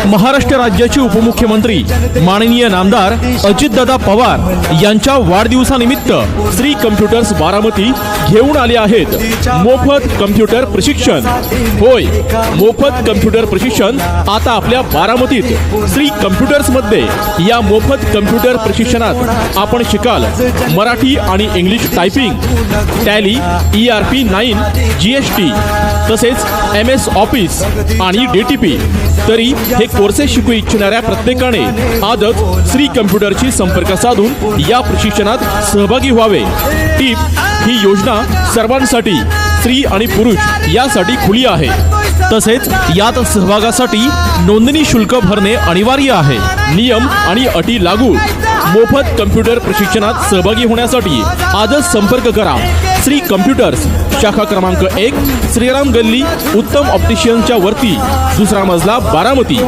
महाराष्ट्र राज्याचे उपमुख्यमंत्री माननीय नामदार अजितदादा पवार यांच्या वाढदिवसानिमित्त श्री कम्प्युटर्स बारामती घेऊन आले आहेत मोफत कम्प्युटर प्रशिक्षण। होय, मोफत कम्प्युटर प्रशिक्षण आता आपल्या बारामतीत श्री कम्प्युटर्स मध्ये। या मोफत कम्प्युटर प्रशिक्षणात आपण शिकाल मराठी आणि English typing, tally, ERP 9, GST तसेच MS ऑफिस आणि DTP। तरी हे कोर्सेस शिकू इच्छिणाऱ्या प्रत्येकाने आजच श्री कम्प्युटरशी संपर्क साधून या प्रशिक्षणात सहभागी व्हावे। टीप: ही योजना सर्वांसाठी, स्त्री आणि पुरुष यासाठी खुली आहे। तसेच यात सहभागासाठी नोंदणी शुल्क भरणे अनिवार्य आहे। नियम आणि अटी लागू। मोफत कम्प्युटर प्रशिक्षणात सहभागी होण्यासाठी आजच संपर्क करा। श्री कम्प्युटर्स, शाखा क्रमांक 1, श्रीराम गल्ली, उत्तम ऑप्टिशियनच्या वरती, दुसरा मजला, बारामती।